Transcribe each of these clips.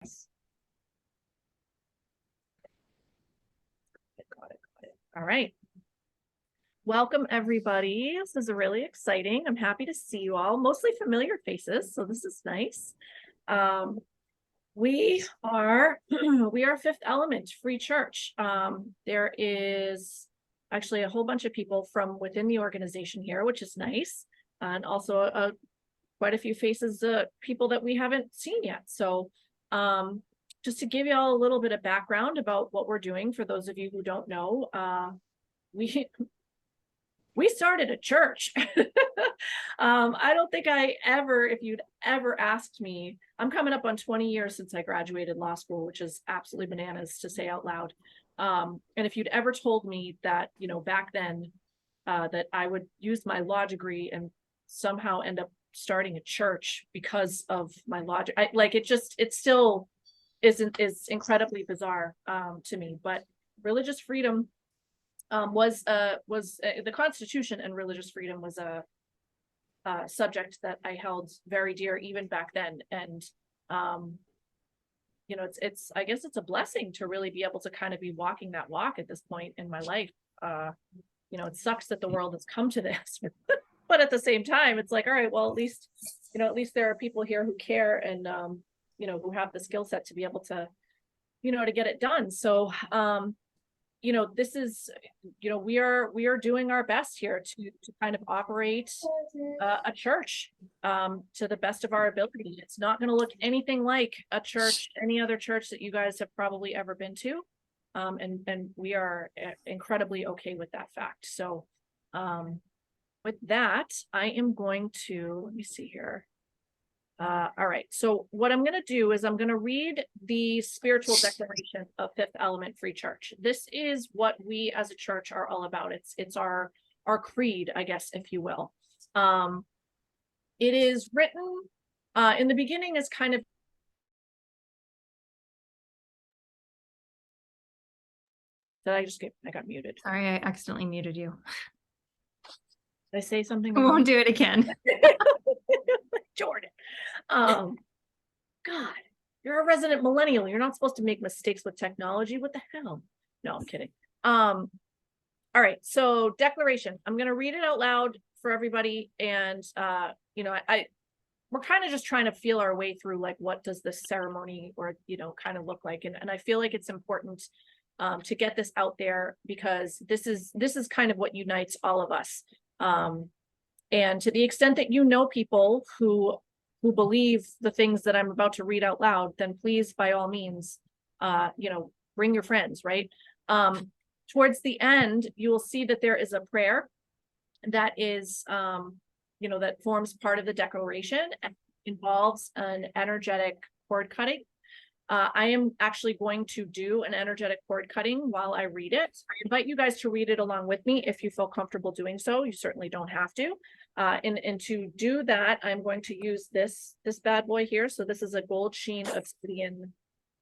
Got it. All right. Welcome, everybody. This is really exciting. I'm happy to see you all, mostly familiar faces, so this is nice. We are Fifth Element Free Church. There is actually a whole bunch of people from within the organization here, which is nice, and also quite a few faces, people that we haven't seen yet. So just to give you all a little bit of background about what we're doing, for those of you who don't know, we started a church. I don't think if you'd ever asked me, I'm coming up on 20 years since I graduated law school, which is absolutely bananas to say out loud. And if you'd ever told me that, back then, that I would use my law degree and somehow end up starting a church because of my law, it still is incredibly bizarre to me. But religious freedom was the Constitution, and religious freedom was a subject that I held very dear even back then. And it's I guess it's a blessing to really be able to kind of be walking that walk at this point in my life. It sucks that the world has come to this, but at the same time, it's like, all right, well, at least there are people here who care and who have the skill set to be able to to get it done. So this is, we are doing our best here to kind of operate a church to the best of our ability. It's not going to look anything like any other church that you guys have probably ever been to. And we are incredibly okay with that fact. So with that, I am going to, let me see here. All right, so what I'm going to do is I'm going to read the spiritual declaration of Fifth Element Free Church. This is what we as a church are all about. It's our creed, I guess, if you will. It is written in the beginning as kind of, I got muted. Sorry, I accidentally muted you. Did I say something? I won't do it again. Jordan. God, you're a resident millennial. You're not supposed to make mistakes with technology. What the hell? No, I'm kidding. All right, so declaration. I'm going to read it out loud for everybody. And, we're kind of just trying to feel our way through, like, what does this ceremony or, kind of look like? And I feel like it's important to get this out there, because this is kind of what unites all of us. And to the extent that people who believe the things that I'm about to read out loud, then please, by all means, bring your friends, right? Towards the end, you will see that there is a prayer that is, that forms part of the declaration and involves an energetic cord cutting. I am actually going to do an energetic cord cutting while I read it. I invite you guys to read it along with me if you feel comfortable doing so. You certainly don't have to. And to do that, I'm going to use this bad boy here. So this is a gold sheen obsidian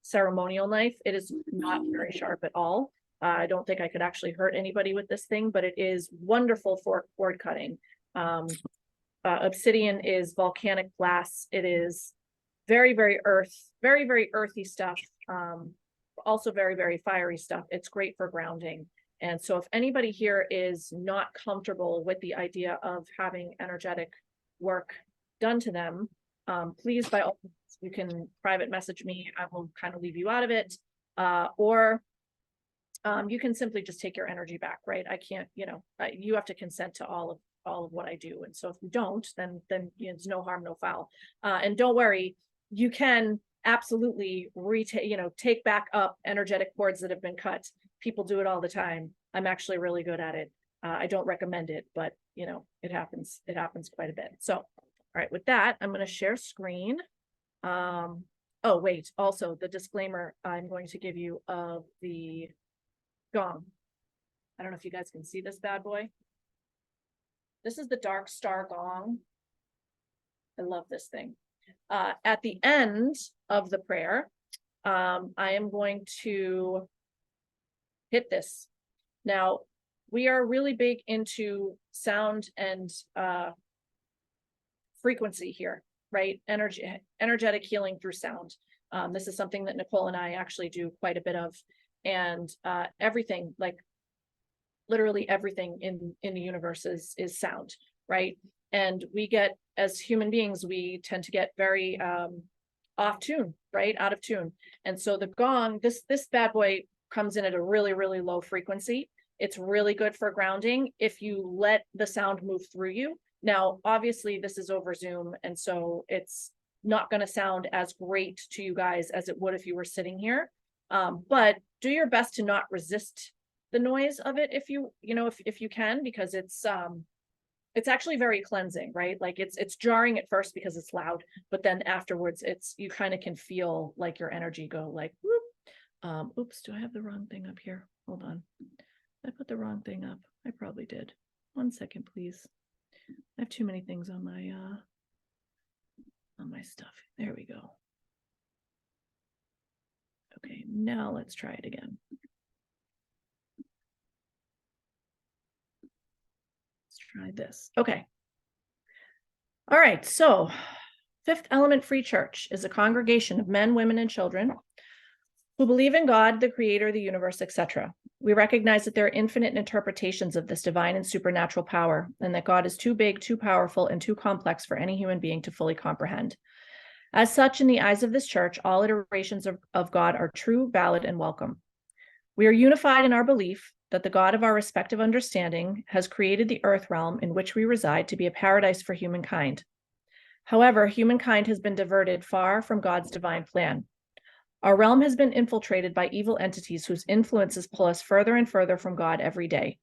ceremonial knife. It is not very sharp at all. I don't think I could actually hurt anybody with this thing, but it is wonderful for cord cutting. Obsidian is volcanic glass. It is very, very earthy stuff. Also very, very fiery stuff. It's great for grounding. And so if anybody here is not comfortable with the idea of having energetic work done to them, please, by all means, you can private message me. I will kind of leave you out of it. Or you can simply just take your energy back, right? I can't, you have to consent to all of what I do. And so if you don't, then it's no harm, no foul. And don't worry, you can absolutely take back up energetic cords that have been cut. People do it all the time. I'm actually really good at it. I don't recommend it, but it happens quite a bit. So, all right, with that, I'm going to share screen. Oh, wait, also the disclaimer I'm going to give you of the gong. I don't know if you guys can see this bad boy. This is the Dark Star gong. I love this thing. At the end of the prayer, I am going to hit this. Now, we are really big into sound and frequency here, right? Energetic healing through sound. This is something that Nicole and I actually do quite a bit of, and everything, like literally everything in the universe is sound, right? And we get, as human beings, we tend to get very off tune, right? Out of tune. And so the gong, this bad boy comes in at a really, really low frequency. It's really good for grounding if you let the sound move through you. Now, obviously, this is over Zoom, and so it's not going to sound as great to you guys as it would if you were sitting here. But do your best to not resist the noise of it if you if you can, because it's actually very cleansing, right? Like it's jarring at first because it's loud, but then afterwards you kind of can feel like your energy go like whoop. Oops, do I have the wrong thing up here? Hold on. I put the wrong thing up. I probably did. 1 second, please. I have too many things on my stuff. There we go. Okay, now let's try it again. Let's try this. Okay. All right, so Fifth Element Free Church is a congregation of men, women, and children who believe in God, the creator, the universe, etc. We recognize that there are infinite interpretations of this divine and supernatural power, and that God is too big, too powerful, and too complex for any human being to fully comprehend. As such, in the eyes of this church, all iterations of God are true, valid, and welcome. We are unified in our belief that the God of our respective understanding has created the earth realm in which we reside to be a paradise for humankind. However, humankind has been diverted far from God's divine plan. Our realm has been infiltrated by evil entities whose influences pull us further and further from God every day.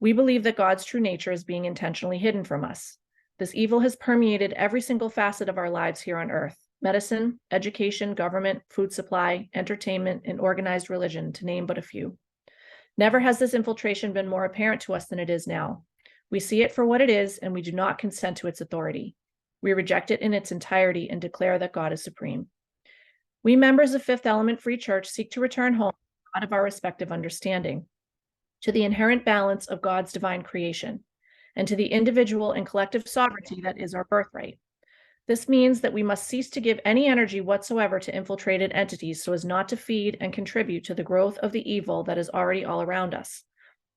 We believe that God's true nature is being intentionally hidden from us. This evil has permeated every single facet of our lives here on earth: medicine, education, government, food supply, entertainment, and organized religion, to name but a few. Never has this infiltration been more apparent to us than it is now. We see it for what it is, and we do not consent to its authority. We reject it in its entirety and declare that God is supreme. We members of Fifth Element Free Church seek to return home out of our respective understanding, to the inherent balance of God's divine creation, and to the individual and collective sovereignty that is our birthright. This means that we must cease to give any energy whatsoever to infiltrated entities so as not to feed and contribute to the growth of the evil that is already all around us.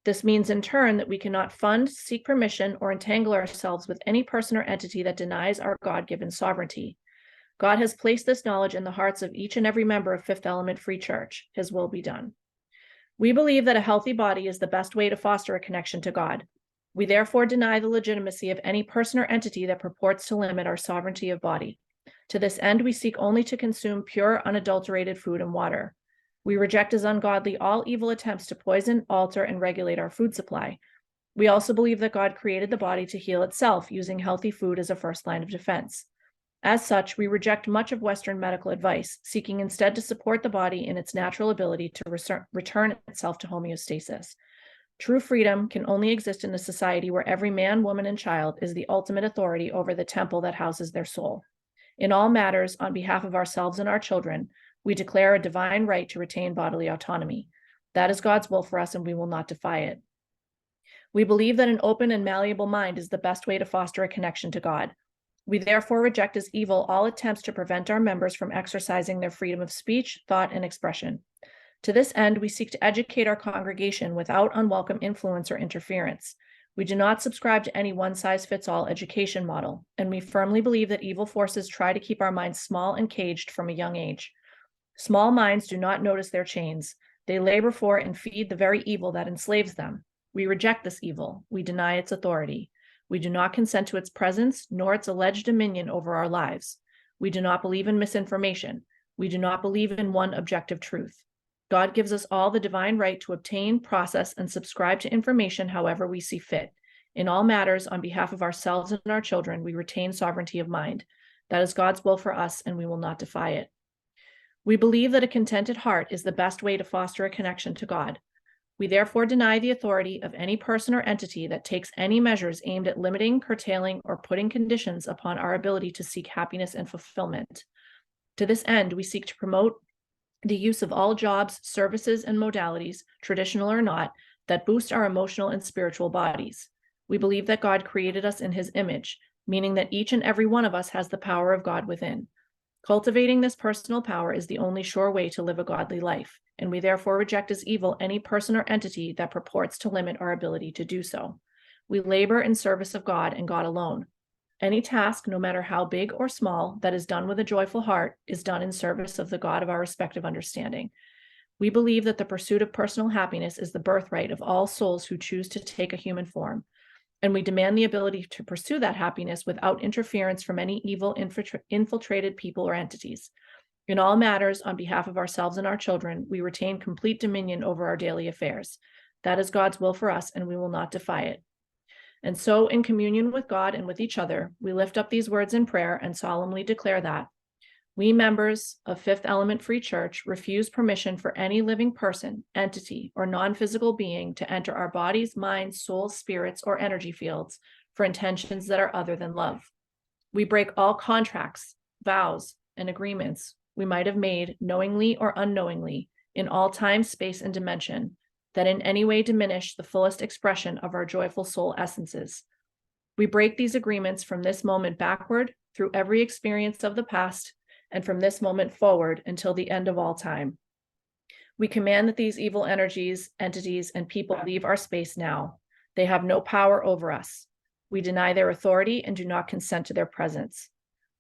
This means in turn that we cannot fund, seek permission, or entangle ourselves with any person or entity that denies our God-given sovereignty. God has placed this knowledge in the hearts of each and every member of Fifth Element Free Church. His will be done. We believe that a healthy body is the best way to foster a connection to God. We therefore deny the legitimacy of any person or entity that purports to limit our sovereignty of body. To this end, we seek only to consume pure, unadulterated food and water. We reject as ungodly all evil attempts to poison, alter, and regulate our food supply. We also believe that God created the body to heal itself, using healthy food as a first line of defense. As such, we reject much of Western medical advice, seeking instead to support the body in its natural ability to return itself to homeostasis. True freedom can only exist in a society where every man, woman, and child is the ultimate authority over the temple that houses their soul. In all matters, on behalf of ourselves and our children, we declare a divine right to retain bodily autonomy. That is God's will for us, and we will not defy it. We believe that an open and malleable mind is the best way to foster a connection to God. We therefore reject as evil all attempts to prevent our members from exercising their freedom of speech, thought, and expression. To this end, we seek to educate our congregation without unwelcome influence or interference. We do not subscribe to any one-size-fits-all education model, and we firmly believe that evil forces try to keep our minds small and caged from a young age. Small minds do not notice their chains. They labor for and feed the very evil that enslaves them. We reject this evil. We deny its authority. We do not consent to its presence, nor its alleged dominion over our lives. We do not believe in misinformation. We do not believe in one objective truth. God gives us all the divine right to obtain, process, and subscribe to information however we see fit. In all matters, on behalf of ourselves and our children, we retain sovereignty of mind. That is God's will for us, and we will not defy it. We believe that a contented heart is the best way to foster a connection to God. We therefore deny the authority of any person or entity that takes any measures aimed at limiting, curtailing, or putting conditions upon our ability to seek happiness and fulfillment. To this end, we seek to promote the use of all jobs, services, and modalities, traditional or not, that boost our emotional and spiritual bodies. We believe that God created us in his image, meaning that each and every one of us has the power of God within. Cultivating this personal power is the only sure way to live a godly life, and we therefore reject as evil any person or entity that purports to limit our ability to do so. We labor in service of God and God alone. Any task, no matter how big or small, that is done with a joyful heart is done in service of the God of our respective understanding. We believe that the pursuit of personal happiness is the birthright of all souls who choose to take a human form, and we demand the ability to pursue that happiness without interference from any evil infiltrated people or entities. In all matters, on behalf of ourselves and our children, we retain complete dominion over our daily affairs. That is God's will for us, and we will not defy it. And so, in communion with God and with each other, we lift up these words in prayer and solemnly declare that we, members of Fifth Element Free Church, refuse permission for any living person, entity, or non-physical being to enter our bodies, minds, souls, spirits, or energy fields for intentions that are other than love. We break all contracts, vows, and agreements we might have made, knowingly or unknowingly, in all time, space, and dimension, that in any way diminish the fullest expression of our joyful soul essences. We break these agreements from this moment backward through every experience of the past, and from this moment forward until the end of all time. We command that these evil energies, entities, and people leave our space now. They have no power over us. We deny their authority and do not consent to their presence.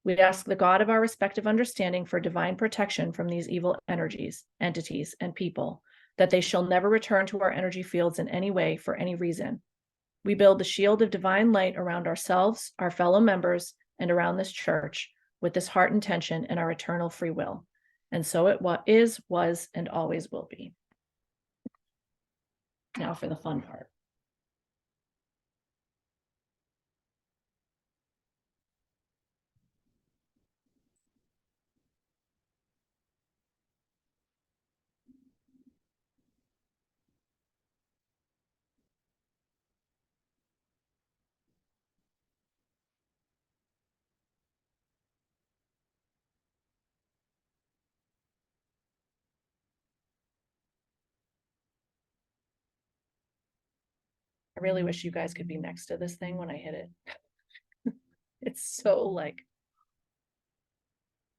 We ask the God of our respective understanding for divine protection from these evil energies, entities, and people, that they shall never return to our energy fields in any way for any reason. We build the shield of divine light around ourselves, our fellow members, and around this church, with this heart intention and our eternal free will. And so it is, was, and always will be. Now for the fun part. I really wish you guys could be next to this thing when I hit it. It's so like,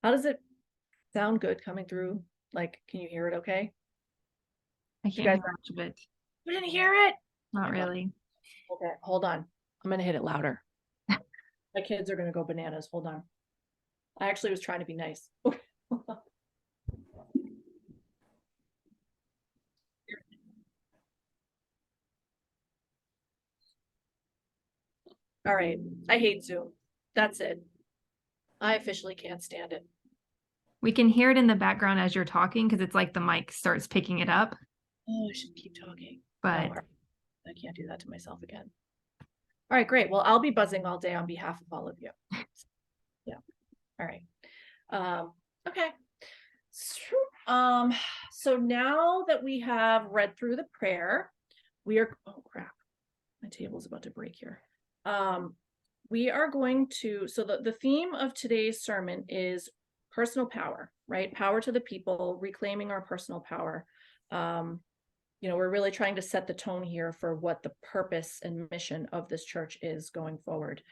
how does it sound good coming through? Like, can you hear it okay? I You can't guys hear much of it. You didn't hear it? Not really. Okay, hold on. I'm gonna hit it louder. My kids are gonna go bananas. Hold on. I actually was trying to be nice. All right. I hate Zoom. That's it. I officially can't stand it. We can hear it in the background as you're talking because it's like the mic starts picking it up. Oh, I should keep talking. But No, I can't do that to myself again. All right, great. Well, I'll be buzzing all day on behalf of all of you. Yeah. All right. Okay. So now that we have read through the prayer, we are, oh crap, my table's about to break here. We are going to, so the theme of today's sermon is personal power, right? Power to the people, reclaiming our personal power. We're really trying to set the tone here for what the purpose and mission of this church is going forward.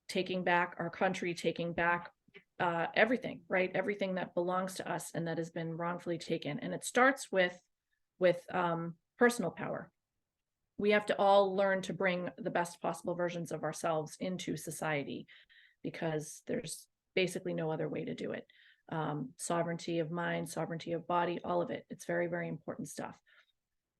Taking back our country, taking back everything, right? Everything that belongs to us and that has been wrongfully taken. And it starts with personal power. We have to all learn to bring the best possible versions of ourselves into society because there's basically no other way to do it. Sovereignty of mind, sovereignty of body, all of it. It's very, very important stuff.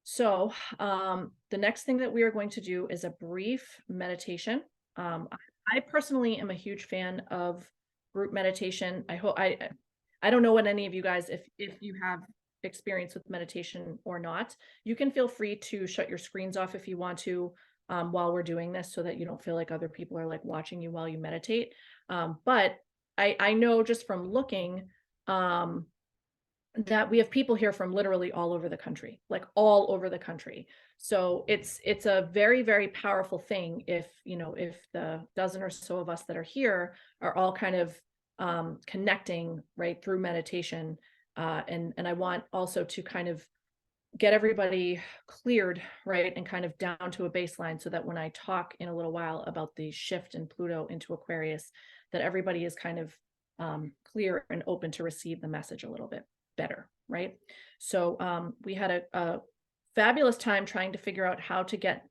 So the next thing that we are going to do is a brief meditation. I personally am a huge fan of group meditation. I don't know what any of you guys, if you have experience with meditation or not, you can feel free to shut your screens off if you want to while we're doing this so that you don't feel like other people are like watching you while you meditate. But I know just from looking that we have people here from literally all over the country, like all over the country. So it's a very, very powerful thing if the dozen or so of us that are here are all kind of connecting right through meditation. And I want also to kind of get everybody cleared, right, and kind of down to a baseline so that when I talk in a little while about the shift in Pluto into Aquarius, that everybody is kind of clear and open to receive the message a little bit better, right? So we had a fabulous time trying to figure out how to get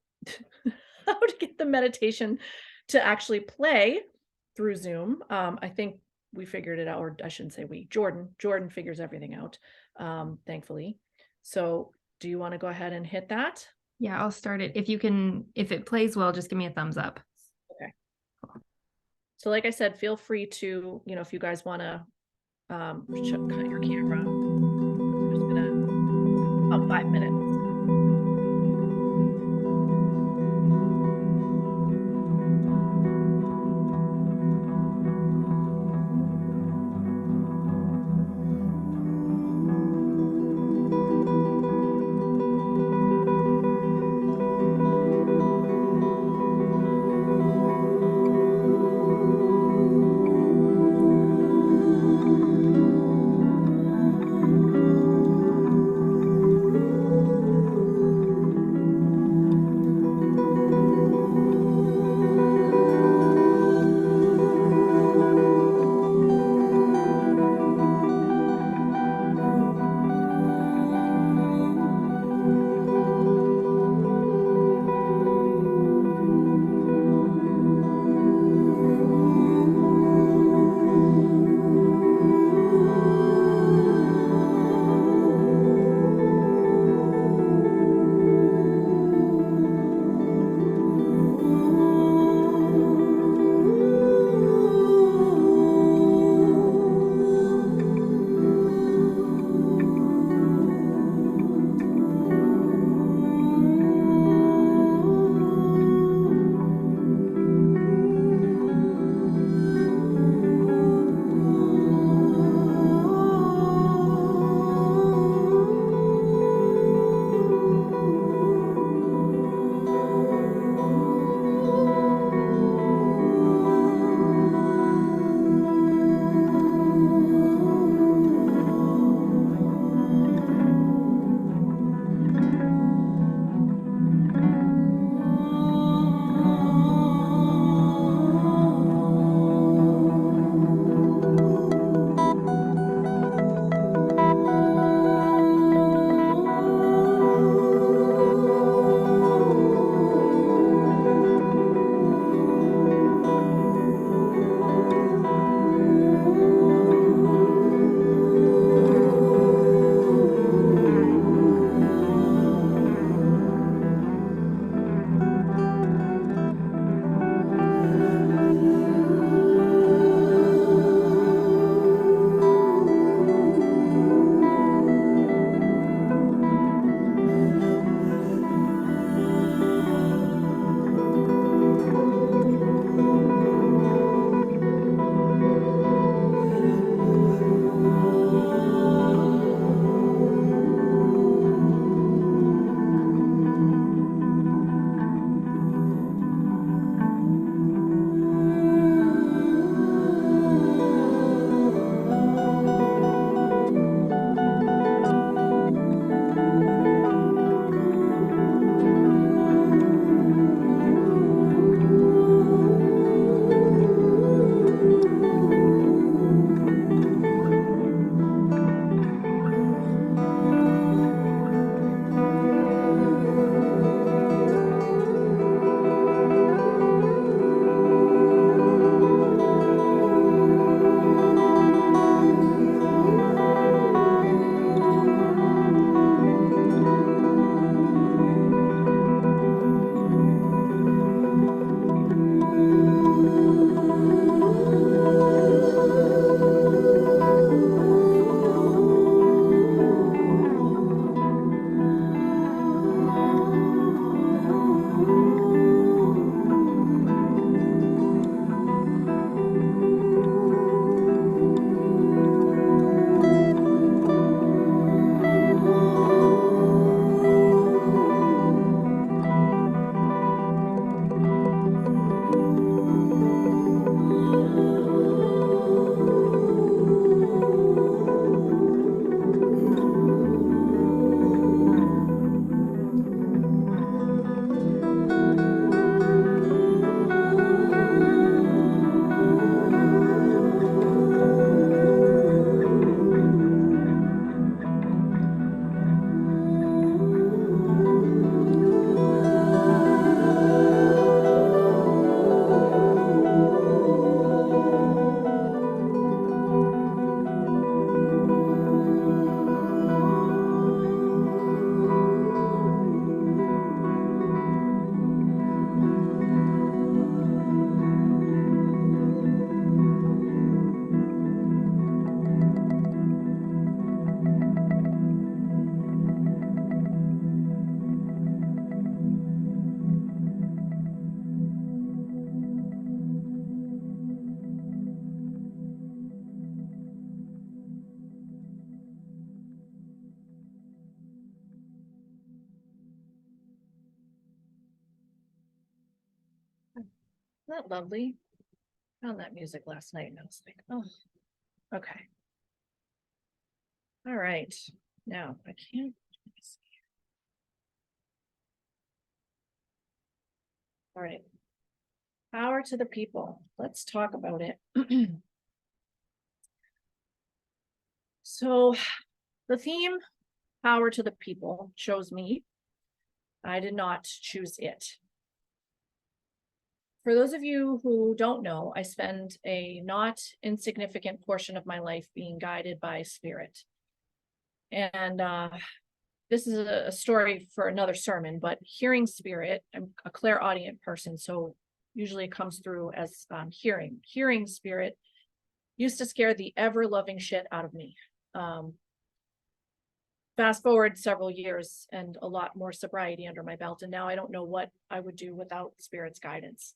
how to get the meditation to actually play through Zoom. I think we figured it out, or I shouldn't say we, Jordan figures everything out, thankfully. So do you want to go ahead and hit that? Yeah, I'll start it. If it plays well, just give me a thumbs up. Okay. So like I said, feel free to, if you guys want to cut your camera. I'm just gonna, about 5 minutes. that lovely? Found that music last night and I was like, oh, okay. All right. Now I can't. All right. Power to the people. Let's talk about it. So the theme, power to the people, chose me. I did not choose it. For those of you who don't know, I spend a not insignificant portion of my life being guided by spirit. And this is a story for another sermon, but hearing spirit, I'm a clairaudient person, so usually it comes through as hearing spirit used to scare the ever loving shit out of me. Fast forward several years and a lot more sobriety under my belt, and now I don't know what I would do without spirit's guidance.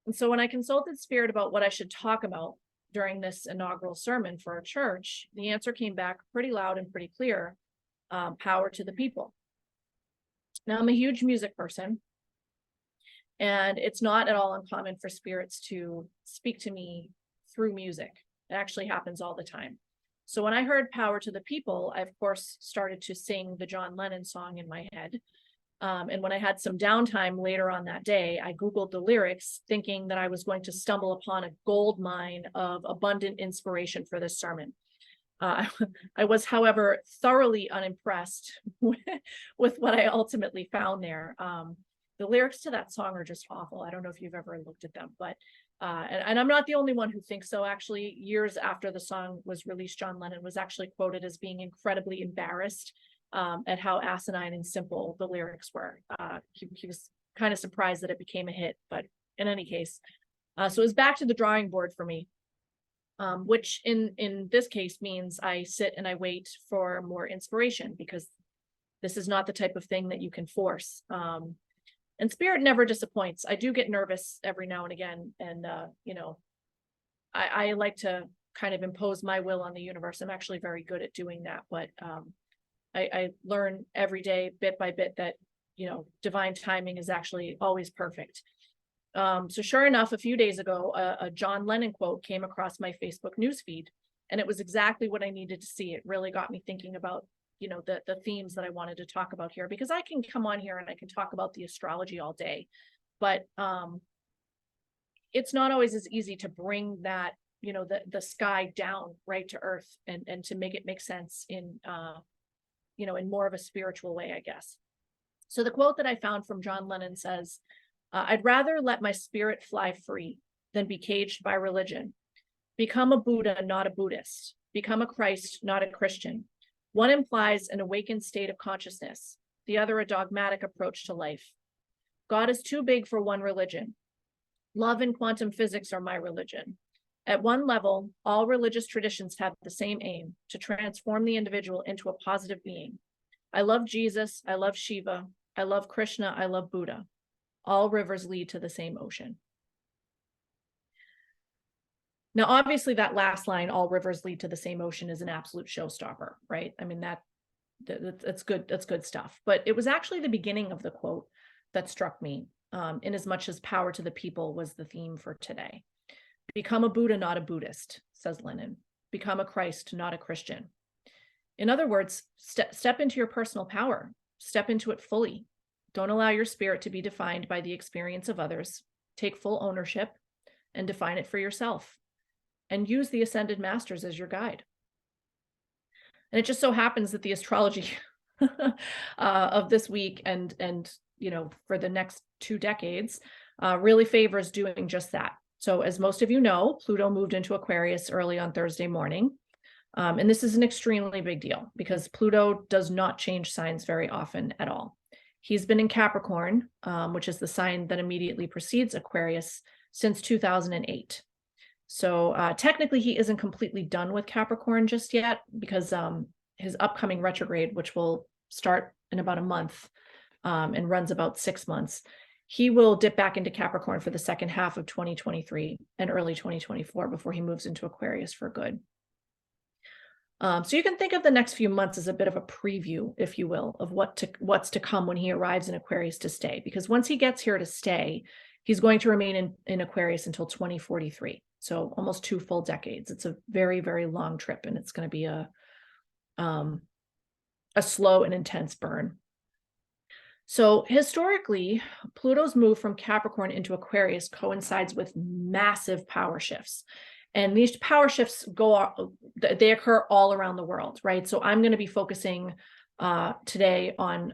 And so when I consulted spirit about what I should talk about during this inaugural sermon for our church, the answer came back pretty loud and pretty clear: power to the people. Now, I'm a huge music person, and it's not at all uncommon for spirits to speak to me through music. It actually happens all the time. So when I heard power to the people, I, of course, started to sing the John Lennon song in my head. And when I had some downtime later on that day, I Googled the lyrics, thinking that I was going to stumble upon a gold mine of abundant inspiration for this sermon. I was, however, thoroughly unimpressed with what I ultimately found there. The lyrics to that song are just awful. I don't know if you've ever looked at them, but and I'm not the only one who thinks so. Actually, years after the song was released, John Lennon was actually quoted as being incredibly embarrassed at how asinine and simple the lyrics were. He was kind of surprised that it became a hit, but in any case, so it was back to the drawing board for me, which in this case means I sit and I wait for more inspiration, because this is not the type of thing that you can force. And spirit never disappoints. I do get nervous every now and again, and I like to kind of impose my will on the universe. I'm actually very good at doing that, but I learn every day, bit by bit, that divine timing is actually always perfect. So sure enough, a few days ago, a John Lennon quote came across my Facebook newsfeed, and it was exactly what I needed to see. It really got me thinking about the themes that I wanted to talk about here, because I can come on here and I can talk about the astrology all day, but it's not always as easy to bring that the sky down right to earth, and to make it make sense in in more of a spiritual way, I guess. So the quote that I found from John Lennon says, "I'd rather let my spirit fly free than be caged by religion. Become a Buddha, not a Buddhist. Become a Christ, not a Christian. One implies an awakened state of consciousness, the other a dogmatic approach to life. God is too big for one religion. Love and quantum physics are my religion. At one level, all religious traditions have the same aim: to transform the individual into a positive being. I love Jesus, I love Shiva, I love Krishna, I love Buddha. All rivers lead to the same ocean." Now, obviously, that last line, "all rivers lead to the same ocean," is an absolute showstopper, right? I mean, that's good. That's good stuff. But it was actually the beginning of the quote that struck me, in as much as power to the people was the theme for today. "Become a Buddha, not a Buddhist," says Lennon. "Become a Christ, not a Christian." In other words, step into your personal power. Step into it fully. Don't allow your spirit to be defined by the experience of others. Take full ownership and define it for yourself. And use the ascended masters as your guide. And it just so happens that the astrology of this week and for the next 2 decades really favors doing just that. So as most of you know, Pluto moved into Aquarius early on Thursday morning. And this is an extremely big deal, because Pluto does not change signs very often at all. He's been in Capricorn, which is the sign that immediately precedes Aquarius, since 2008. So technically he isn't completely done with Capricorn just yet, because his upcoming retrograde, which will start in about a month and runs about 6 months, he will dip back into Capricorn for the second half of 2023 and early 2024 before he moves into Aquarius for good. So you can think of the next few months as a bit of a preview, if you will, of what's to come when he arrives in Aquarius to stay. Because once he gets here to stay, He's going to remain in Aquarius until 2043. So almost 2 full decades. It's a very, very long trip, and it's going to be a slow and intense burn. So historically, Pluto's move from Capricorn into Aquarius coincides with massive power shifts. And these power shifts they occur all around the world, right? So I'm going to be focusing today on,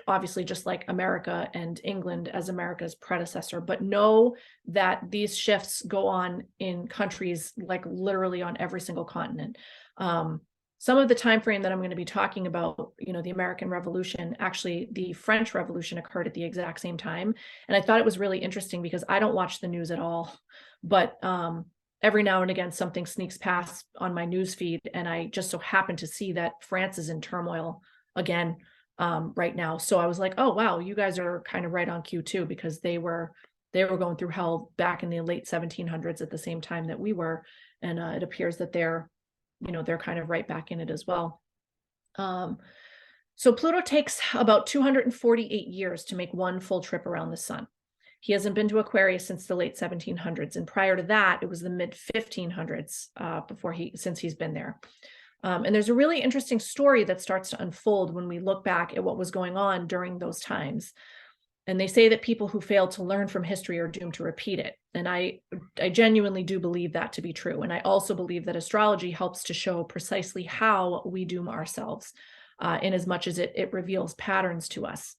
obviously just like America and England as America's predecessor, but know that these shifts go on in countries like literally on every single continent. Some of the time frame that I'm going to be talking about, the American Revolution, actually the French Revolution occurred at the exact same time. And I thought it was really interesting because I don't watch the news at all, but every now and again, something sneaks past on my news feed. And I just so happen to see that France is in turmoil again right now. So I was like, oh, wow, you guys are kind of right on cue too, because they were going through hell back in the late 1700s at the same time that we were. And it appears that they're kind of right back in it as well. So Pluto takes about 248 years to make one full trip around the sun. He hasn't been to Aquarius since the late 1700s. And prior to that, it was the mid 1500s since he's been there. And there's a really interesting story that starts to unfold when we look back at what was going on during those times. And they say that people who fail to learn from history are doomed to repeat it. And I genuinely do believe that to be true. And I also believe that astrology helps to show precisely how we doom ourselves, in as much as it reveals patterns to us.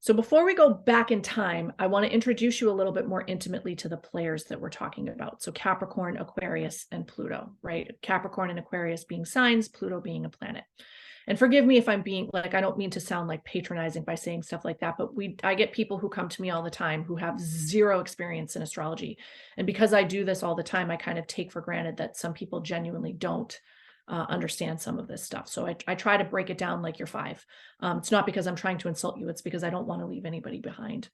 So before we go back in time, I want to introduce you a little bit more intimately to the players that we're talking about. So Capricorn, Aquarius, and Pluto, right? Capricorn and Aquarius being signs, Pluto being a planet. And forgive me if I'm being I don't mean to sound like patronizing by saying stuff like that, but I get people who come to me all the time who have zero experience in astrology. And because I do this all the time, I kind of take for granted that some people genuinely don't understand some of this stuff. So I try to break it down like you're 5. It's not because I'm trying to insult you. It's because I don't want to leave anybody behind.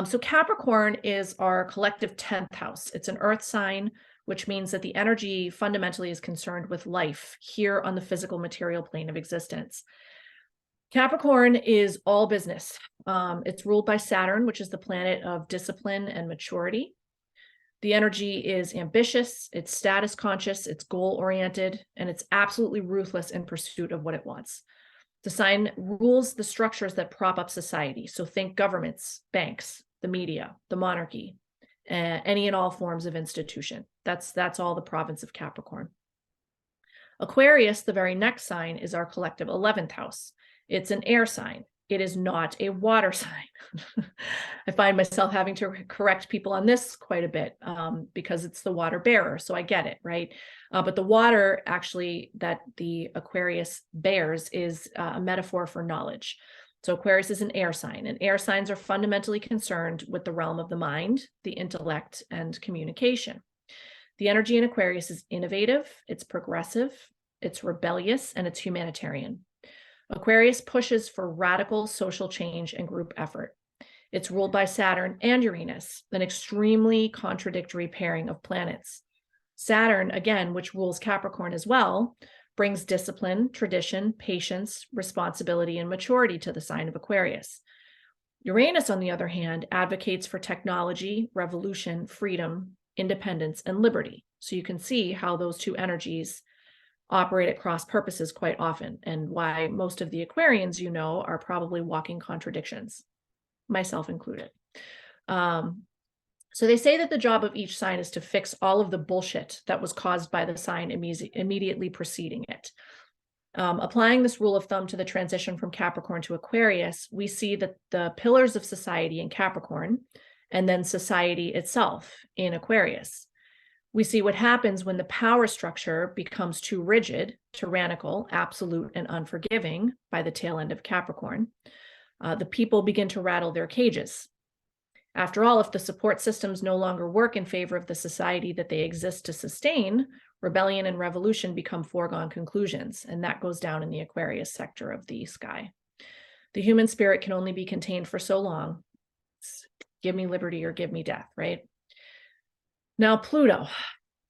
So Capricorn is our collective 10th house. It's an earth sign, which means that the energy fundamentally is concerned with life here on the physical material plane of existence. Capricorn is all business. It's ruled by Saturn, which is the planet of discipline and maturity. The energy is ambitious, it's status conscious, it's goal oriented, and it's absolutely ruthless in pursuit of what it wants. The sign rules the structures that prop up society. So think governments, banks, the media, the monarchy, any and all forms of institution. That's all the province of Capricorn. Aquarius, the very next sign, is our collective 11th house. It's an air sign. It is not a water sign. I find myself having to correct people on this quite a bit because it's the water bearer. So I get it, right? But the water actually that the Aquarius bears is a metaphor for knowledge. So Aquarius is an air sign, and air signs are fundamentally concerned with the realm of the mind, the intellect, and communication. The energy in Aquarius is innovative, it's progressive, it's rebellious, and it's humanitarian. Aquarius pushes for radical social change and group effort. It's ruled by Saturn and Uranus, an extremely contradictory pairing of planets. Saturn, again, which rules Capricorn as well, brings discipline, tradition, patience, responsibility, and maturity to the sign of Aquarius. Uranus, on the other hand, advocates for technology, revolution, freedom, independence, and liberty. So you can see how those two energies operate at cross purposes quite often, and why most of the Aquarians are probably walking contradictions, myself included. So they say that the job of each sign is to fix all of the bullshit that was caused by the sign immediately preceding it. Applying this rule of thumb to the transition from Capricorn to Aquarius, we see that the pillars of society in Capricorn, and then society itself in Aquarius. We see what happens when the power structure becomes too rigid, tyrannical, absolute, and unforgiving by the tail end of Capricorn. The people begin to rattle their cages. After all, if the support systems no longer work in favor of the society that they exist to sustain, rebellion and revolution become foregone conclusions, and that goes down in the Aquarius sector of the sky. The human spirit can only be contained for so long. It's give me liberty or give me death, right? Now, Pluto.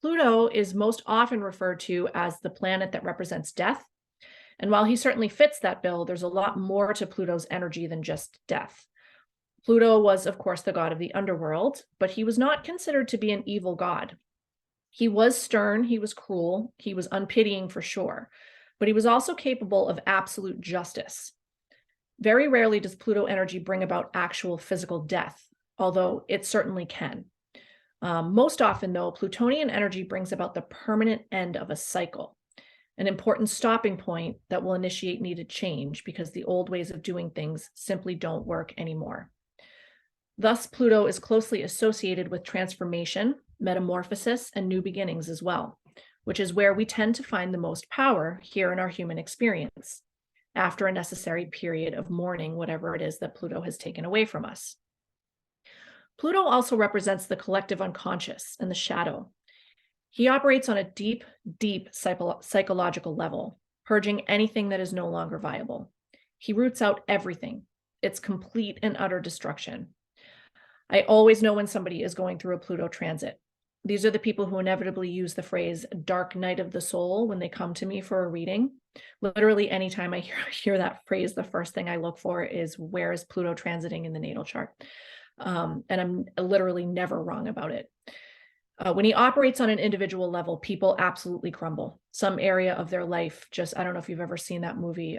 Pluto is most often referred to as the planet that represents death. And while he certainly fits that bill, there's a lot more to Pluto's energy than just death. Pluto was, of course, the god of the underworld, but he was not considered to be an evil god. He was stern, he was cruel, he was unpitying for sure, but he was also capable of absolute justice. Very rarely does Pluto energy bring about actual physical death, although it certainly can. Most often, though, Plutonian energy brings about the permanent end of a cycle, an important stopping point that will initiate needed change because the old ways of doing things simply don't work anymore. Thus, Pluto is closely associated with transformation, metamorphosis, and new beginnings as well, which is where we tend to find the most power here in our human experience, after a necessary period of mourning whatever it is that Pluto has taken away from us. Pluto also represents the collective unconscious and the shadow. He operates on a deep, deep psychological level, purging anything that is no longer viable. He roots out everything. It's complete and utter destruction. I always know when somebody is going through a Pluto transit. These are the people who inevitably use the phrase dark night of the soul when they come to me for a reading. Literally, anytime I hear that phrase, the first thing I look for is where is Pluto transiting in the natal chart? And I'm literally never wrong about it. When he operates on an individual level, people absolutely crumble. Some area of their life just, I don't know if you've ever seen that movie,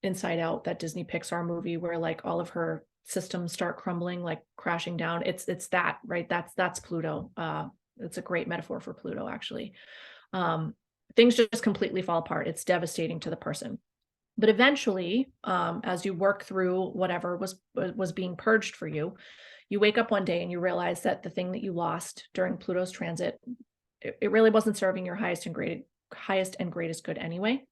Inside Out, that Disney Pixar movie where like all of her systems start crumbling, like crashing down. It's that, right? That's Pluto. It's a great metaphor for Pluto, actually. Things just completely fall apart. It's devastating to the person. But eventually, as you work through whatever was being purged for you, you wake up one day and you realize that the thing that you lost during Pluto's transit, it really wasn't serving your highest and greatest good anyway.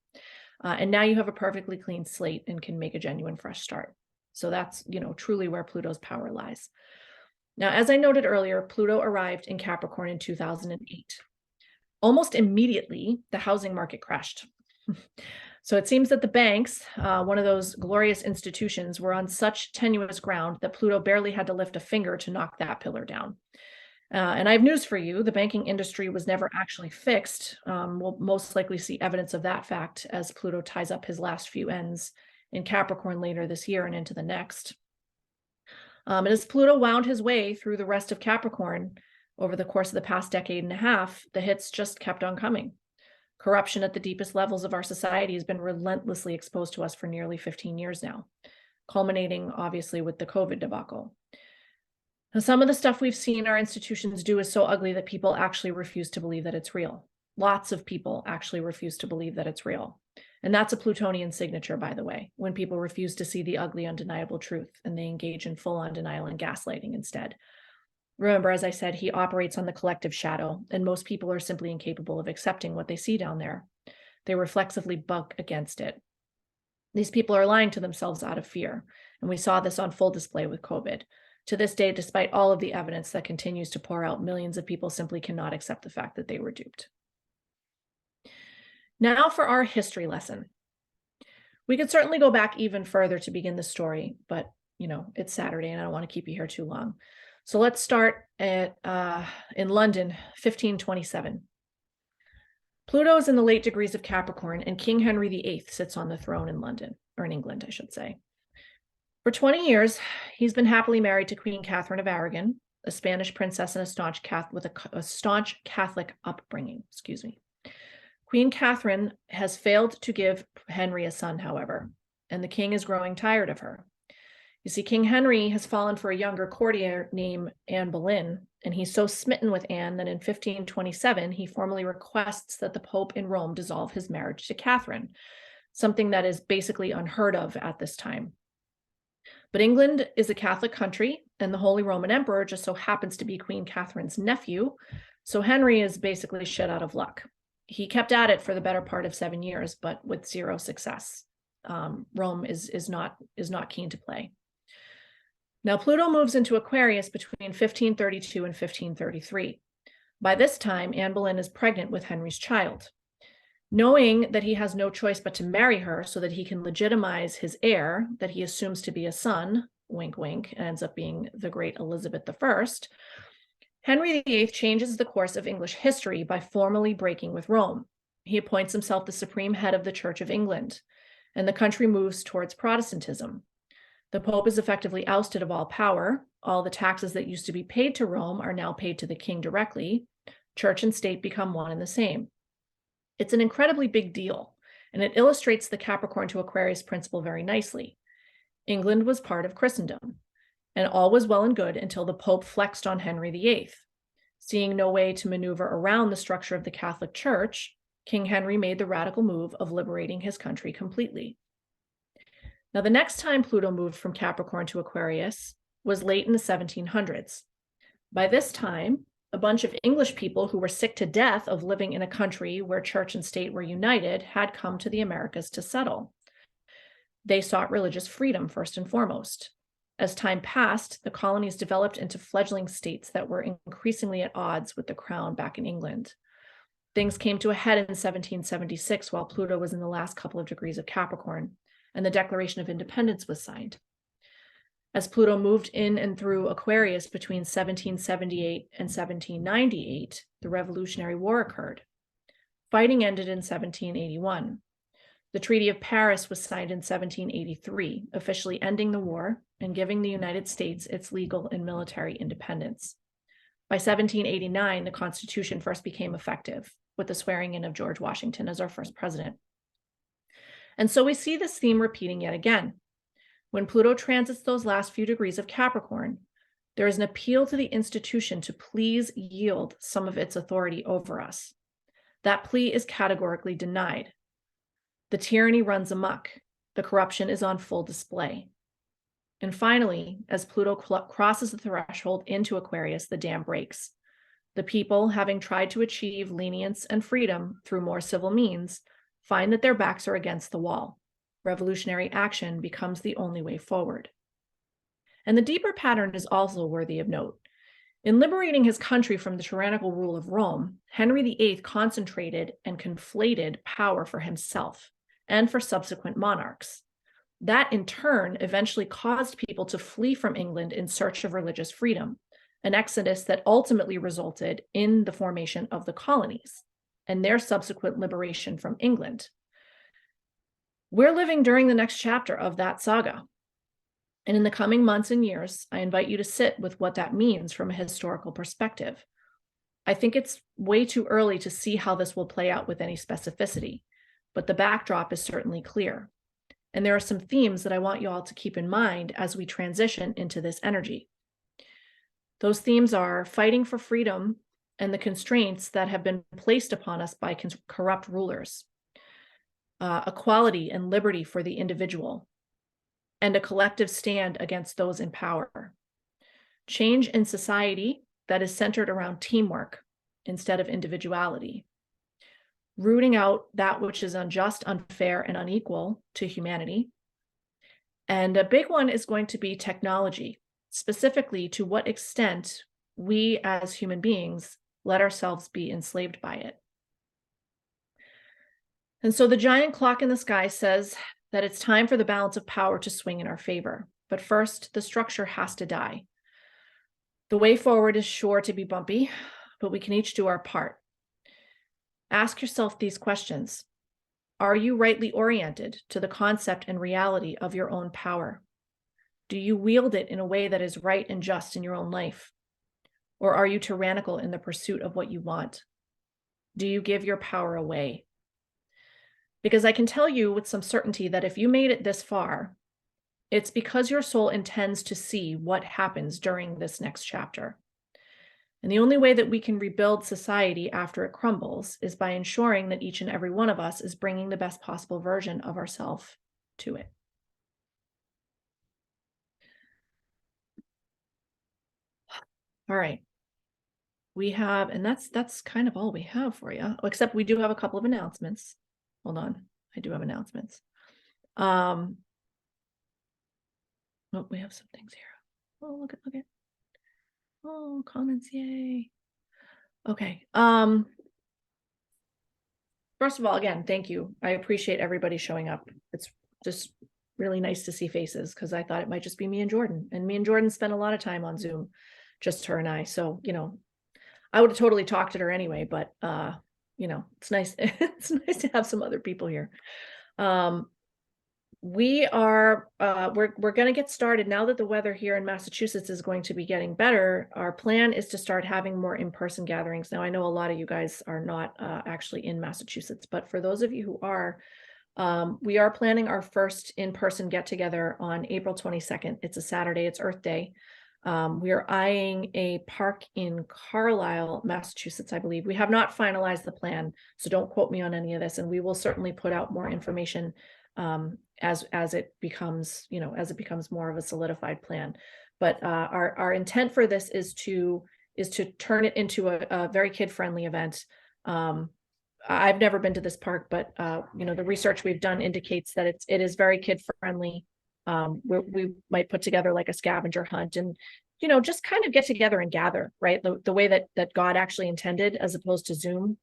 And now you have a perfectly clean slate and can make a genuine fresh start. So that's, truly where Pluto's power lies. Now, as I noted earlier, Pluto arrived in Capricorn in 2008. Almost immediately, the housing market crashed. So it seems that the banks, one of those glorious institutions, were on such tenuous ground that Pluto barely had to lift a finger to knock that pillar down. And I have news for you. The banking industry was never actually fixed. We'll most likely see evidence of that fact as Pluto ties up his last few ends in Capricorn later this year and into the next. And as Pluto wound his way through the rest of Capricorn over the course of the past decade and a half, the hits just kept on coming. Corruption at the deepest levels of our society has been relentlessly exposed to us for nearly 15 years now, culminating obviously with the COVID debacle. Now, some of the stuff we've seen our institutions do is so ugly that people actually refuse to believe that it's real. Lots of people actually refuse to believe that it's real. And that's a Plutonian signature, by the way, when people refuse to see the ugly, undeniable truth and they engage in full-on denial and gaslighting instead. Remember, as I said, he operates on the collective shadow, and most people are simply incapable of accepting what they see down there. They reflexively buck against it. These people are lying to themselves out of fear, and we saw this on full display with COVID. To this day, despite all of the evidence that continues to pour out, millions of people simply cannot accept the fact that they were duped. Now for our history lesson. We could certainly go back even further to begin the story, but it's Saturday and I don't want to keep you here too long. So let's start in London, 1527. Pluto is in the late degrees of Capricorn, and King Henry VIII sits on the throne in London, or in England, I should say. For 20 years, he's been happily married to Queen Catherine of Aragon, a Spanish princess and a staunch Catholic upbringing. Queen Catherine has failed to give Henry a son, however, and the king is growing tired of her. You see, King Henry has fallen for a younger courtier named Anne Boleyn, and he's so smitten with Anne that in 1527, he formally requests that the Pope in Rome dissolve his marriage to Catherine, something that is basically unheard of at this time. But England is a Catholic country, and the Holy Roman Emperor just so happens to be Queen Catherine's nephew, so Henry is basically shit out of luck. He kept at it for the better part of 7 years, but with zero success. Rome is not keen to play. Now, Pluto moves into Aquarius between 1532 and 1533. By this time, Anne Boleyn is pregnant with Henry's child. Knowing that he has no choice but to marry her so that he can legitimize his heir, that he assumes to be a son, wink, wink, and ends up being the great Elizabeth I, Henry VIII changes the course of English history by formally breaking with Rome. He appoints himself the supreme head of the Church of England, and the country moves towards Protestantism. The Pope is effectively ousted of all power. All the taxes that used to be paid to Rome are now paid to the king directly. Church and state become one and the same. It's an incredibly big deal, and it illustrates the Capricorn to Aquarius principle very nicely. England was part of Christendom, and all was well and good until the Pope flexed on Henry VIII. Seeing no way to maneuver around the structure of the Catholic Church, King Henry made the radical move of liberating his country completely. Now, the next time Pluto moved from Capricorn to Aquarius was late in the 1700s. By this time, a bunch of English people who were sick to death of living in a country where church and state were united had come to the Americas to settle. They sought religious freedom first and foremost. As time passed, the colonies developed into fledgling states that were increasingly at odds with the crown back in England. Things came to a head in 1776 while Pluto was in the last couple of degrees of Capricorn, and the Declaration of Independence was signed. As Pluto moved in and through Aquarius between 1778 and 1798, the Revolutionary War occurred. Fighting ended in 1781. The Treaty of Paris was signed in 1783, officially ending the war and giving the United States its legal and military independence. By 1789, the Constitution first became effective, with the swearing in of George Washington as our first president. And so we see this theme repeating yet again. When Pluto transits those last few degrees of Capricorn, there is an appeal to the institution to please yield some of its authority over us. That plea is categorically denied. The tyranny runs amok. The corruption is on full display. And finally, as Pluto crosses the threshold into Aquarius, the dam breaks. The people, having tried to achieve lenience and freedom through more civil means, find that their backs are against the wall. Revolutionary action becomes the only way forward. And the deeper pattern is also worthy of note. In liberating his country from the tyrannical rule of Rome, Henry VIII concentrated and conflated power for himself and for subsequent monarchs. That, in turn, eventually caused people to flee from England in search of religious freedom, an exodus that ultimately resulted in the formation of the colonies and their subsequent liberation from England. We're living during the next chapter of that saga. And in the coming months and years, I invite you to sit with what that means from a historical perspective. I think it's way too early to see how this will play out with any specificity, but the backdrop is certainly clear. And there are some themes that I want you all to keep in mind as we transition into this energy. Those themes are fighting for freedom and the constraints that have been placed upon us by corrupt rulers, equality and liberty for the individual, and a collective stand against those in power. Change in society that is centered around teamwork instead of individuality. Rooting out that which is unjust, unfair, and unequal to humanity. And a big one is going to be technology, specifically to what extent we as human beings let ourselves be enslaved by it. And so the giant clock in the sky says that it's time for the balance of power to swing in our favor. But first, the structure has to die. The way forward is sure to be bumpy, but we can each do our part. Ask yourself these questions. Are you rightly oriented to the concept and reality of your own power? Do you wield it in a way that is right and just in your own life? Or are you tyrannical in the pursuit of what you want? Do you give your power away? Because I can tell you with some certainty that if you made it this far, it's because your soul intends to see what happens during this next chapter. And the only way that we can rebuild society after it crumbles is by ensuring that each and every one of us is bringing the best possible version of ourselves to it. All right. We have, and that's kind of all we have for you, except we do have a couple of announcements. Hold on. I do have announcements. Oh, we have some things here. Oh, look at. Oh, comments, yay. Okay. First of all, again, thank you. I appreciate everybody showing up. It's just really nice to see faces because I thought it might just be me and Jordan. And me and Jordan spent a lot of time on Zoom, just her and I. So, I would have totally talked to her anyway, but it's nice. It's nice to have some other people here. we are we're going to get started now that the weather here in Massachusetts is going to be getting better. Our plan is to start having more in-person gatherings. Now, I know a lot of you guys are not actually in Massachusetts, but for those of you who are, we are planning our first in-person get-together on April 22nd. It's a Saturday, it's Earth Day. We are eyeing a park in Carlisle, Massachusetts, I believe. We have not finalized the plan, so don't quote me on any of this, and we will certainly put out more information as it becomes, as it becomes more of a solidified plan. But our intent for this is to turn it into a very kid-friendly event. I've never been to this park, but the research we've done indicates that it is very kid-friendly. We might put together like a scavenger hunt and just kind of get together and gather, right? The way that God actually intended, as opposed to Zoom.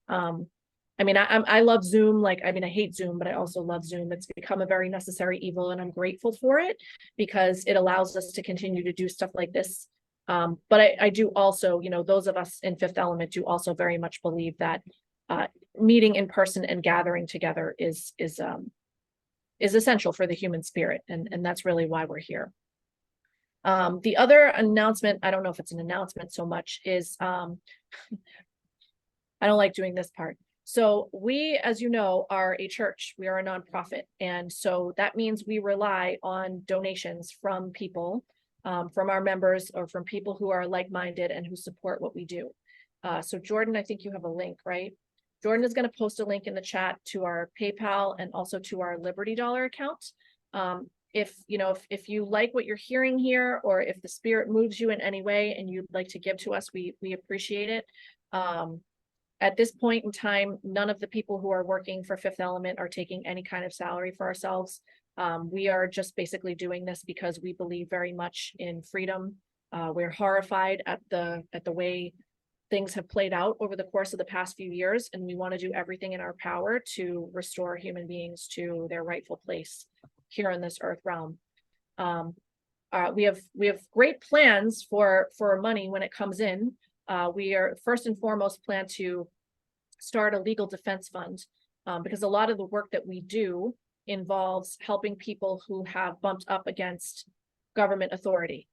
I mean, I love Zoom. I hate Zoom, but I also love Zoom. It's become a very necessary evil, and I'm grateful for it because it allows us to continue to do stuff like this. But I do also, those of us in Fifth Element do also very much believe that meeting in person and gathering together is essential for the human spirit, and that's really why we're here. The other announcement, I don't know if it's an announcement so much, is I don't like doing this part. So we, as you know, are a church. We are a nonprofit. And so that means we rely on donations from people, from our members, or from people who are like-minded and who support what we do. So Jordan, I think you have a link, right? Jordan is going to post a link in the chat to our PayPal and also to our Liberty Dollar account. If you like what you're hearing here, or if the Spirit moves you in any way and you'd like to give to us, we appreciate it. At this point in time, none of the people who are working for Fifth Element are taking any kind of salary for ourselves. We are just basically doing this because we believe very much in freedom. We're horrified at the way things have played out over the course of the past few years, and we want to do everything in our power to restore human beings to their rightful place here in this earth realm. We have great plans for money when it comes in. We are first and foremost plan to start a legal defense fund, because a lot of the work that we do involves helping people who have bumped up against government authority,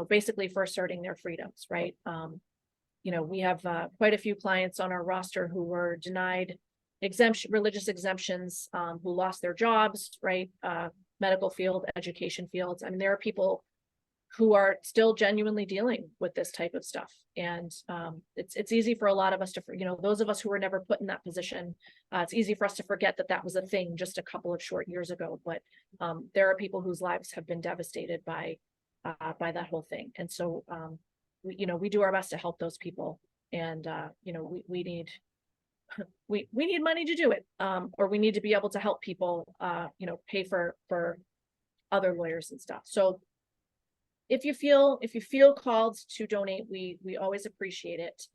basically for asserting their freedoms, right? We have quite a few clients on our roster who were denied religious exemptions, who lost their jobs, right? Medical field, education fields. I mean, there are people who are still genuinely dealing with this type of stuff. And it's easy for a lot of us to, those of us who were never put in that position, it's easy for us to forget that that was a thing just a couple of short years ago. But there are people whose lives have been devastated by that whole thing. And so, we do our best to help those people. And, we need money to do it, or we need to be able to help people, pay for other lawyers and stuff. So if you feel called to donate, we always appreciate it.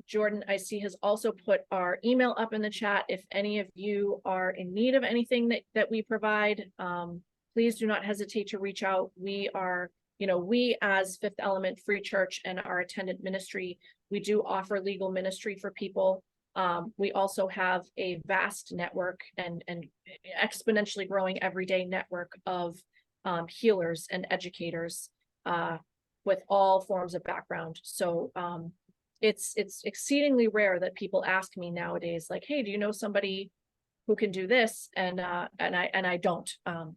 Jordan, I see, has also put our email up in the chat. If any of you are in need of anything that we provide, please do not hesitate to reach out. We are, we as Fifth Element Free Church and our attendant ministry, we do offer legal ministry for people. We also have a vast network and exponentially growing everyday network of healers and educators with all forms of background. So it's exceedingly rare that people ask me nowadays, like, hey, do you know somebody who can do this? And I don't,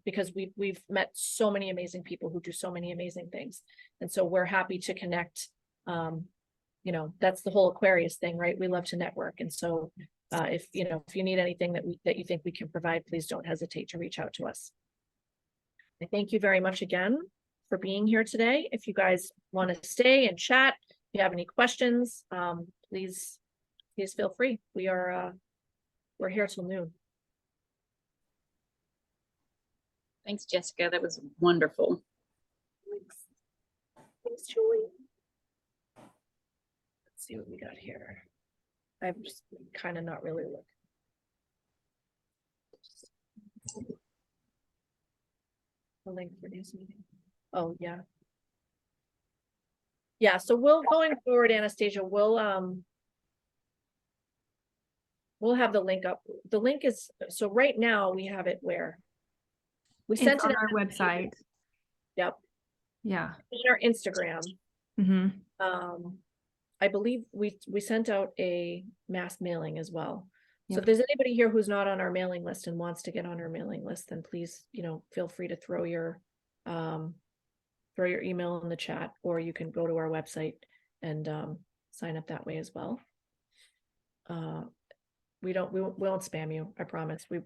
because we've met so many amazing people who do so many amazing things. And so we're happy to connect. That's the whole Aquarius thing, right? We love to network. And so if you need anything that you think we can provide, please don't hesitate to reach out to us. I thank you very much again for being here today. If you guys want to stay and chat, if you have any questions, please feel free. We're here till noon. Thanks, Jessica. That was wonderful. Thanks, Julie. Let's see what we got here. I'm just kind of not really looking. The link for this meeting. Oh, yeah. Yeah, so we'll, going forward, Anastasia, we'll we'll have the link up. The link is, so right now we have it where? We It's sent on it our out. website. Yep, Yeah. in our Instagram. Mm-hmm. I believe we sent out a mass mailing as well. So Yep. if there's anybody here who's not on our mailing list and wants to get on our mailing list, then please, feel free to throw your email in the chat, or you can go to our website and sign up that way as well. We won't spam you, I promise. We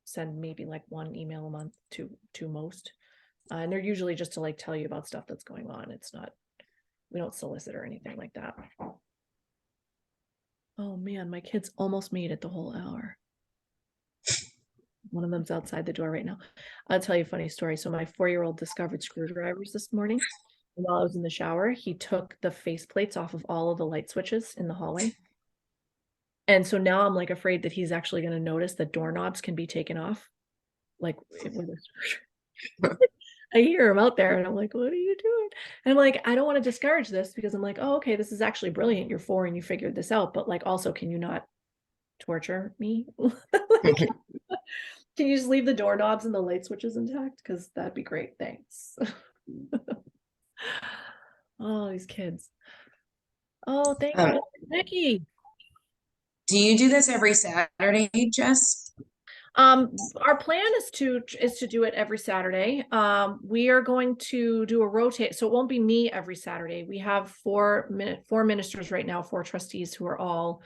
send maybe like one email a month to most. And they're usually just to like tell you about stuff that's going on. It's not, we don't solicit or anything like that. Oh man, my kids almost made it the whole hour. One of them's outside the door right now. I'll tell you a funny story. So my 4-year-old discovered screwdrivers this morning. And while I was in the shower, he took the faceplates off of all of the light switches in the hallway. And so now I'm like afraid that he's actually going to notice that doorknobs can be taken off. Like with a screwdriver. I hear him out there and I'm like, what are you doing? And I'm like, I don't want to discourage this, because I'm like, oh, okay, this is actually brilliant. You're 4 and you figured this out. But like, also, can you not torture me? Like, can you just leave the doorknobs and the light switches intact? Because that'd be great. Thanks. Oh, these kids. Oh, thank you, Nikki. Do you do this every Saturday, Jess? Our plan is to do it every Saturday. We are going to do a rotate, so it won't be me every Saturday. We have four ministers right now, 4 trustees who are all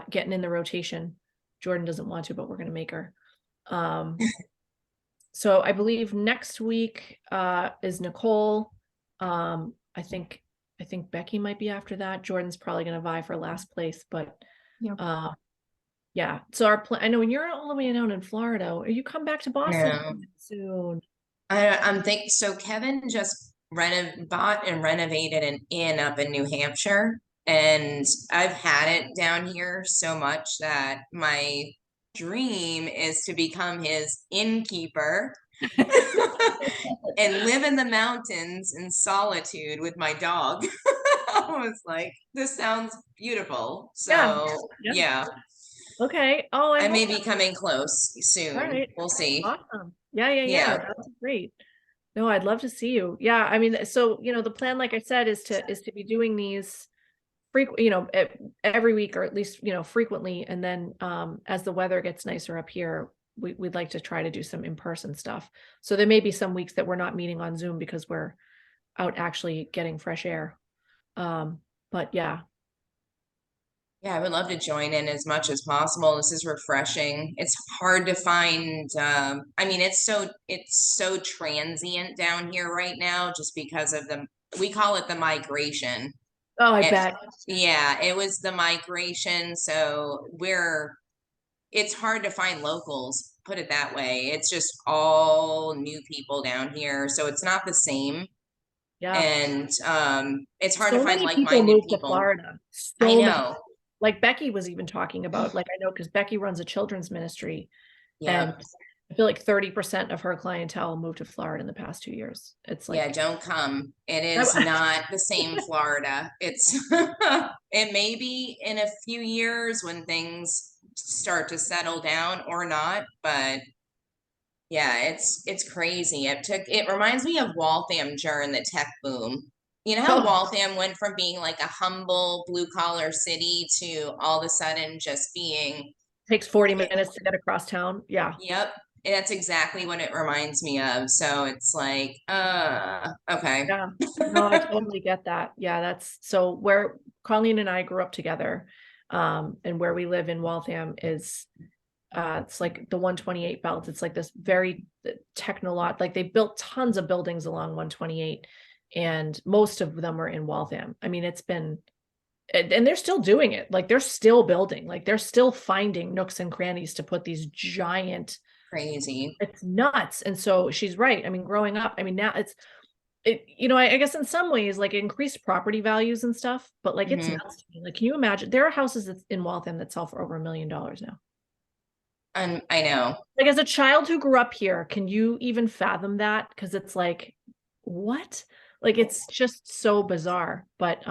getting in the rotation. Jordan doesn't want to, but we're going to make her. So I believe next week is Nicole. I think Becky might be after that. Jordan's probably going to vie for last place, but Yep. yeah. So our plan, I know when you're all the way down in Florida, or you come back to Boston No. soon. I'm thinking, so Kevin just bought and renovated an inn up in New Hampshire, and I've had it down here so much that my dream is to become his innkeeper and live in the mountains in solitude with my dog. I was like, this sounds beautiful. So yeah. Okay. Oh, I may hope be coming close soon. All right. We'll see. Awesome. Yeah. Yeah. That's great. No, I'd love to see you. Yeah. I mean, so, the plan, like I said, is to be doing these every week, or at least, frequently. And then, as the weather gets nicer up here, we'd like to try to do some in-person stuff. So there may be some weeks that we're not meeting on Zoom because we're out actually getting fresh air. But yeah. Yeah, I would love to join in as much as possible. This is refreshing. It's hard to find, I mean, it's so transient down here right now, just because of we call it the migration. Oh, I bet. Yeah, it was the migration. So it's hard to find locals, put it that way. It's just all new people down here. So it's not the same. Yeah. And it's hard So to find many people like-minded move to people. Florida. I know. Like Becky was even talking about, like, I know because Becky runs a children's ministry, Yeah. and I feel like 30% of her clientele moved to Florida in the past 2 years. It's like, Yeah, don't come. It is not the same Florida. It's it may be in a few years when things start to settle down or not, but yeah, it's crazy. It reminds me of Waltham during the tech boom. You know how Oh. Waltham went from being like a humble blue collar city to all of a sudden just being takes 40 minutes to get across town. Yeah. Yep. That's exactly what it reminds me of. So it's like, okay. Yeah. No, I totally get that. Yeah, that's so where Colleen and I grew up together. And where we live in Waltham is it's like the 128 belt. It's like this very technological, like they built tons of buildings along 128, and most of them are in Waltham. I mean, it's been, and they're still doing it. Like they're still building, like they're still finding nooks and crannies to put these giant, Crazy. it's nuts. And so she's right. I mean, growing up, I mean, now I guess in some ways, like increased property values and stuff, but like it's nuts to me. Like, can you imagine? There are houses in Waltham that sell for over $1 million now. I know. Like as a child who grew up here, can you even fathom that? Because it's like, what? Like it's just so bizarre. But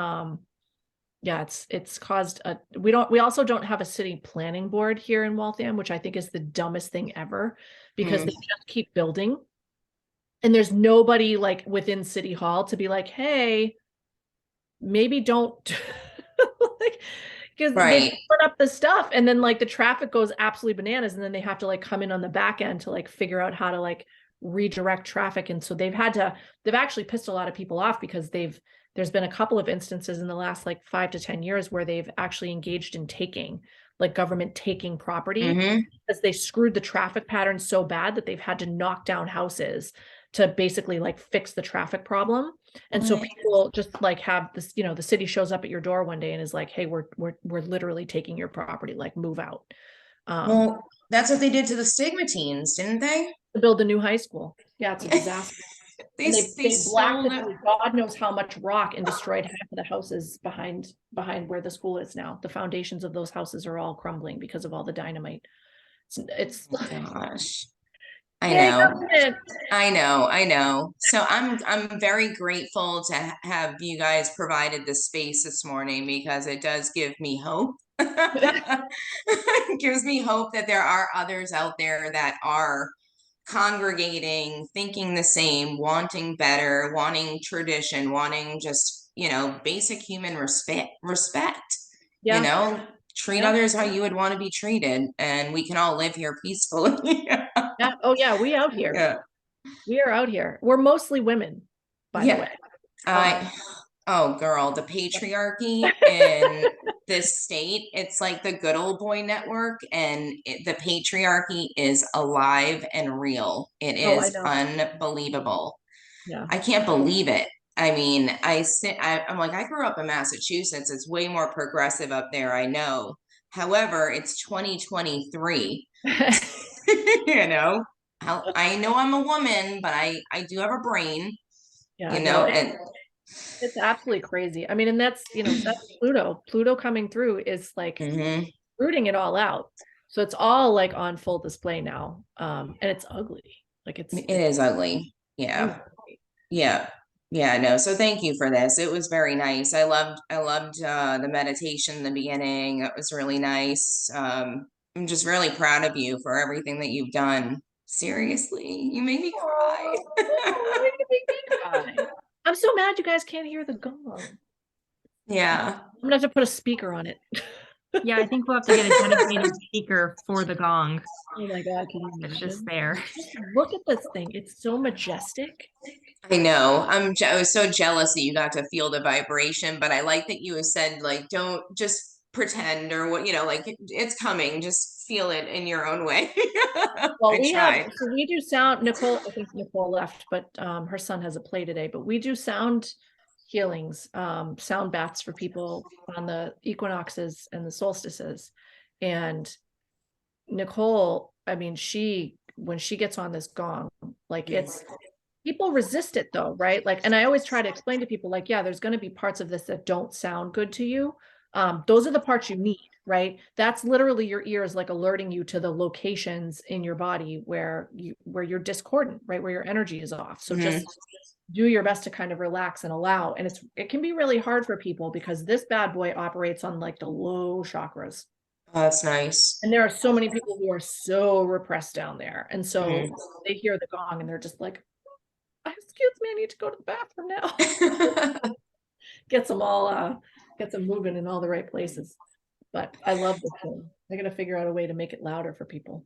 Yeah, it's caused we also don't have a city planning board here in Waltham, which I think is the dumbest thing ever, because they just keep building. And there's nobody like within City Hall to be like, hey, maybe don't like, because they Right. put up the stuff and then like the traffic goes absolutely bananas, and then they have to like come in on the back end to like figure out how to like redirect traffic. And so they've actually pissed a lot of people off, because there's been a couple of instances in the last like 5 to 10 years where they've actually engaged in like government taking property, because they screwed the traffic pattern so bad that they've had to knock down houses to basically like fix the traffic problem. And so people just like have this, the city shows up at your door one day and is like, hey, we're literally taking your property, like move out. Well, that's what they did to the stigmatines, didn't they? To build a new high school. Yeah, it's a disaster. And They they stole blasted it. through God knows how much rock and destroyed half of the houses behind where the school is now. The foundations of those houses are all crumbling because of all the dynamite. It's Oh, gosh. I yay, know. government. I know. So I'm very grateful to have you guys provided the space this morning, because it does give me hope. It gives me hope that there are others out there that are congregating, thinking the same, wanting better, wanting tradition, wanting just, basic human respect, Yeah. treat Yeah. others how you would want to be treated, and we can all live here peacefully. Yeah. Oh yeah, we out here. Yeah. We are out here. We're mostly women, by the way. Oh girl, the patriarchy in this state, it's like the good old boy network, and the patriarchy is alive and real. It Oh, I is know. unbelievable. Yeah. I can't believe it. I mean, I'm like, I grew up in Massachusetts. It's way more progressive up there, I know. However, it's 2023. I know I'm a woman, but I do have a brain, Yeah, no, and it's absolutely crazy. I mean, and that's Pluto. Pluto coming through is like rooting it all out. So it's all like on full display now. And it's ugly. Like it is ugly. Yeah. Yeah. Yeah, no. So thank you for this. It was very nice. I loved the meditation in the beginning. It was really nice. I'm just really proud of you for everything that you've done. Seriously, you made me cry. I'm so mad you guys can't hear the gong. Yeah. I'm gonna have to put a speaker on it. Yeah, I think we'll have to get a dedicated speaker for the gong. Oh my God, can you It's imagine? just there. Look at this thing. It's so majestic. I know. I was so jealous that you got to feel the vibration, but I like that you said, like, don't just pretend, or what, like it's coming. Just feel it in your own way. Well, I we tried. do sound. Nicole, I think Nicole left, but her son has a play today. But we do sound healings, sound baths for people on the equinoxes and the solstices. And Nicole, I mean, when she gets on this gong, like people resist it though, right? Like, and I always try to explain to people, like, yeah, there's going to be parts of this that don't sound good to you. Those are the parts you need, right? That's literally your ears like alerting you to the locations in your body where you're discordant, right? Where your energy is off. So just do your best to kind of relax and allow. And it can be really hard for people, because this bad boy operates on like the low chakras. Oh, that's nice. And there are so many people who are so repressed down there. And so they hear the gong and they're just like, excuse me, I need to go to the bathroom now. Gets them moving in all the right places. But I love this thing. I gotta figure out a way to make it louder for people.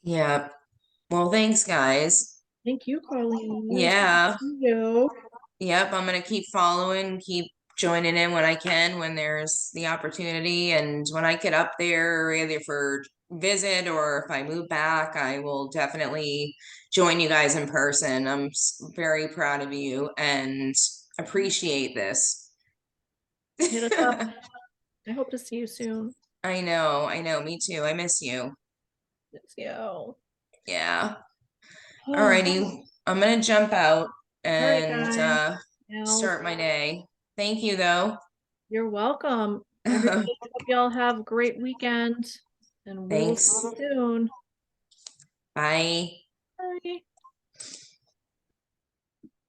Yeah. Well, thanks, guys. Thank you, Colleen. Yeah. You. Yep. I'm gonna keep following, keep joining in when I can, when there's the opportunity, and when I get up there, either for visit or if I move back, I will definitely join you guys in person. I'm very proud of you and appreciate this. Hit us up. I hope to see you soon. I know. Me too. I miss you. Miss you. Yeah. Alrighty. I'm gonna jump out and start my day. Thank you though. You're welcome. Everybody, hope y'all have a great weekend, and we will see you soon. Bye. Bye.